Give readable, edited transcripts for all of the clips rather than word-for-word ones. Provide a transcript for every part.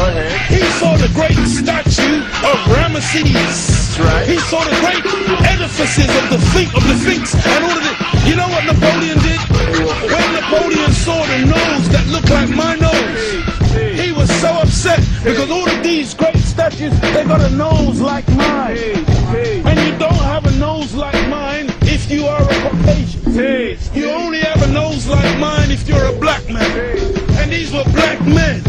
ahead. He saw the great statue of Ramesses. That's right. He saw the great edifices of the Sphinx and all of it. You know what Napoleon did? When Napoleon saw the nose that looked like my nose, he was so upset because all of these great statues, they got a nose like mine. And you don't have a nose like mine if you are a Caucasian. You only have a nose like mine if you're a black man. And these were black men.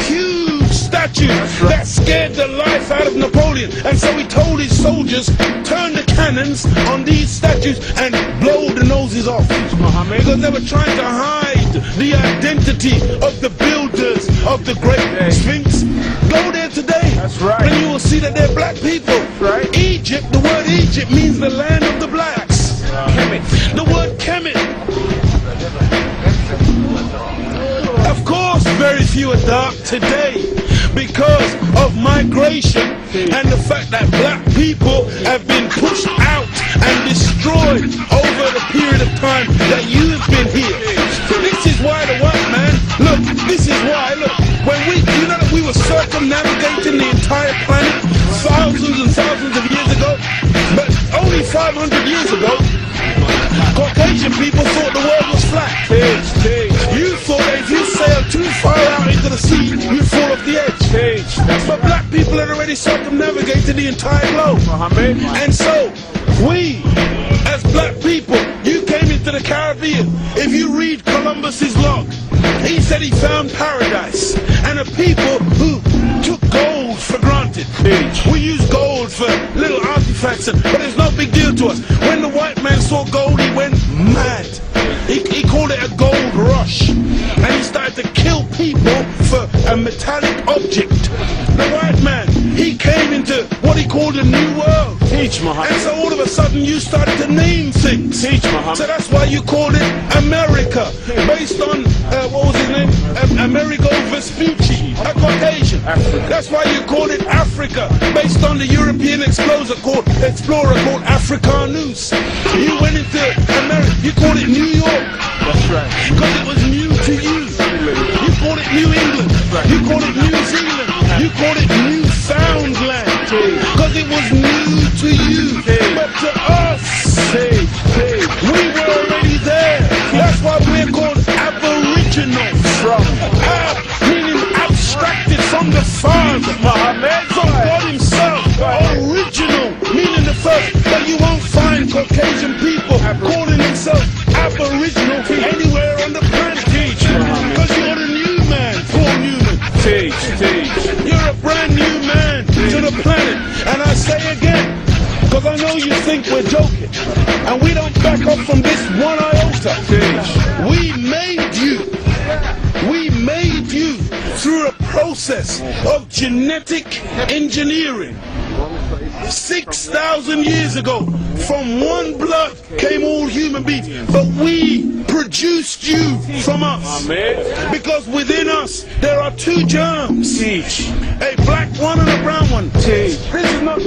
Huge statues that scared the life out of Napoleon. And so he told his soldiers, turn the cannons on these statues and blow the noses off. Because they were trying to hide the identity of the builders of the great Sphinx. Go there today, and you will see that they're black people. Egypt, the word Egypt means the land of the blacks. Kemet. The word Kemet. Of course, very few are dark today because of migration and the fact that black people have been pushed out and destroyed over the period of time that you have been here. This is why the white man, look, this is why, look, when you know that we were circumnavigating the entire planet thousands and thousands of years ago, but only 500 years ago, Caucasian people thought the world was flat. You thought that if you sailed too far out into the sea, you'd fall off the edge. But black people had already circumnavigated the entire globe. And so, we, as black people, you came into the Caribbean. If you read Columbus's log, he said he found paradise. And the people who took gold for granted. We use gold for little artifacts, but it's no big deal to us. When the white man saw gold, he went mad. He called it a gold rush. And he started to kill people for a metallic object. The white man, he came into what he called a new world. And so all of a sudden you started to name things. So that's why you called it America, based on, what was his name? Amerigo Vespucci, a Caucasian. That's why you called it Africa, based on the European explorer called Africanus. You went into America, you called it New York. That's right. Because it was new to you. You called it New England. You called it New Zealand. You called it Newfoundland. Because it was new to you. But to us, we were already there. That's why we're called Aboriginals. Meaning abstracted from the Father, from God Himself. Original, meaning the first. But you won't find Caucasian people calling themselves Aboriginal anywhere on the planet. Because you're the new man, Paul Newman. You're a brand new man to the planet. And I say again, because I know you think we're joking, and we don't back up from this one iota. We made you. We made you through a process of genetic engineering. 6,000 years ago, from one blood came all human beings, but we produced you from us. Because within us there are two germs, a black one and a brown one. This is not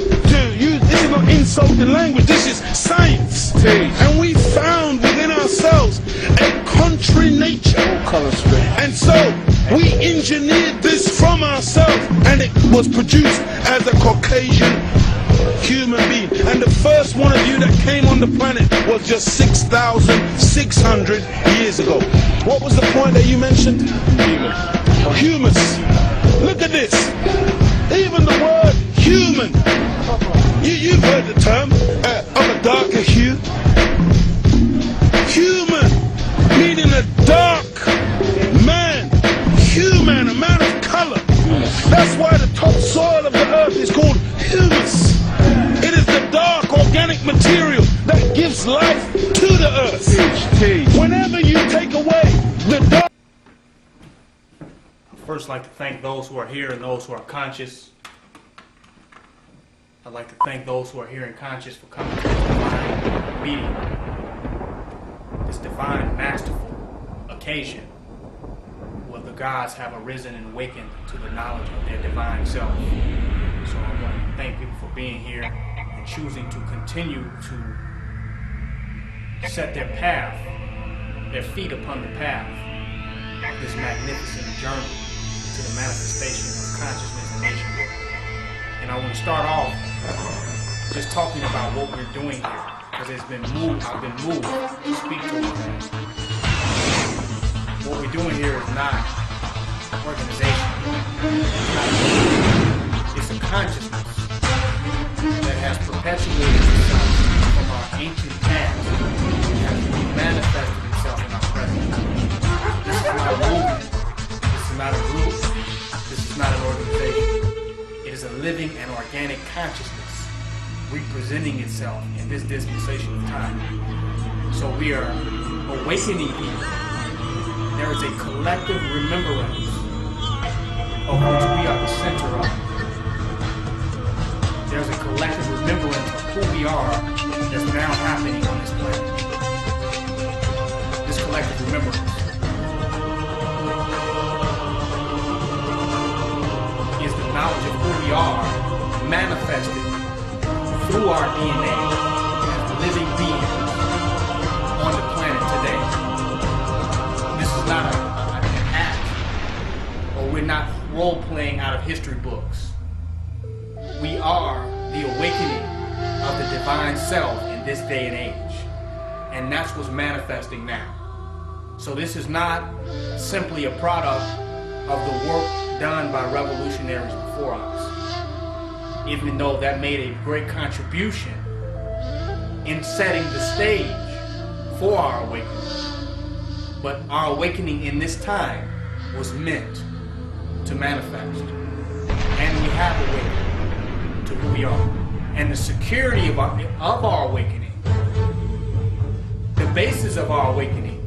insulting language, this is science. And we found within ourselves a contrary nature. And so we engineered this from ourselves, and it was produced as a Caucasian human being. And the first one of you that came on the planet was just 6,600 years ago. What was the point that you mentioned? Humus. Look at this. Even the word human. You've heard the term of a darker hue. Human, meaning a dark man. Human, a man of color. That's why the topsoil of the earth is called humus. It is the dark organic material that gives life to the earth. Whenever you take away the dark... I'd first like to thank those who are here and those who are conscious. I'd like to thank those who are here and conscious for coming to this divine meeting, this divine, masterful occasion where the gods have arisen and awakened to the knowledge of their divine self. So I want to thank people for being here and choosing to continue to set their path, their feet upon the path of this magnificent journey to the manifestation of consciousness nationwide. And I want to start off just talking about what we're doing here, because I've been moved to speak to it. What we're doing here is not organization. It's a consciousness that has perpetuated itself from our ancient past and has manifested itself in our present. This is not a movement. This is not a group. This is not an organization. It is a living and organic consciousness representing itself in this dispensation of time. So we are awakening here. There is a collective remembrance of which we are the center of. There's a collective remembrance of who we are that's now happening on this planet. This collective remembrance is the knowledge of who we are manifested through our DNA as living beings on the planet today. This is not an act, or we're not role-playing out of history books. We are the awakening of the divine self in this day and age. And that's what's manifesting now. So this is not simply a product of the work done by revolutionaries before us, even though that made a great contribution in setting the stage for our awakening. But our awakening in this time was meant to manifest. And we have awakened to who we are. And the security of our awakening, the basis of our awakening,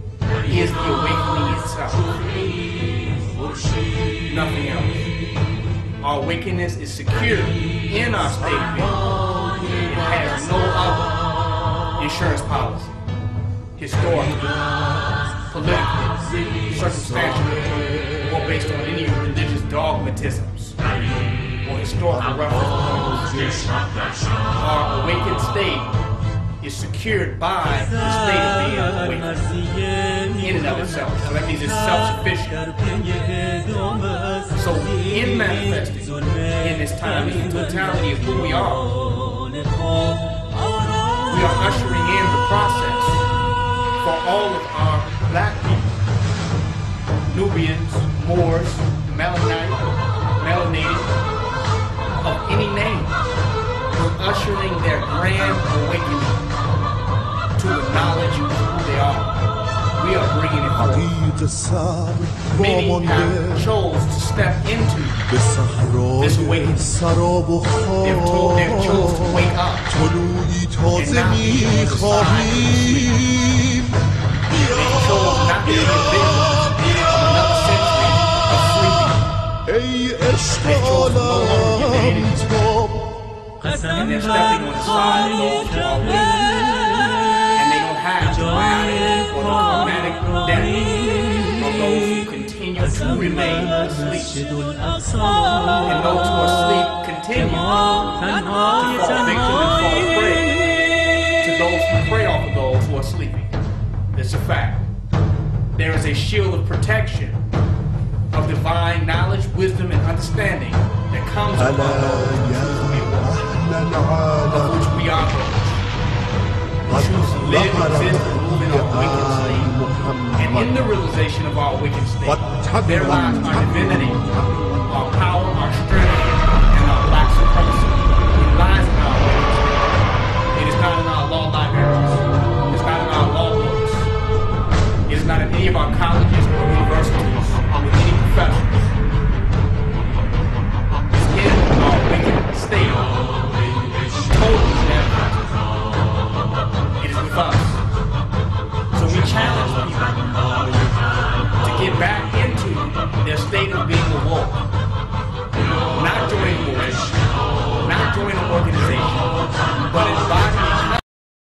is the awakening itself. Nothing else. Our awakening is secure in our state of being. It has no other insurance policy, historical, political, circumstantial, or based on any religious dogmatisms or historical reference points. Our awakened state is secured by the state of being awakened in and of itself. So that means it's self-sufficient. So in manifesting in this time, in the totality of who we are ushering in the process for all of our black people, Nubians, Moors, melanated, of any name. We're ushering their grand awakening to the knowledge of who they are. We are bringing it forward. Many have chose to step into this awakening. They've chose to wake up and not be on the side of sleep. They chose not to be a victim of another century of sleeping. They chose to no longer give anything. And they're stepping on the side of those who are awake. And they don't have the biotic or the traumatic death of those who continue to remain asleep. And those who are asleep continue to fall victim and fall prey to those who prey off of those who are sleeping. It's a fact. There is a shield of protection of divine knowledge, wisdom, and understanding that comes upon those of which we are those who choose to live, exist, and move in our awakened state. And in the realization of our awakened state, there lies our divinity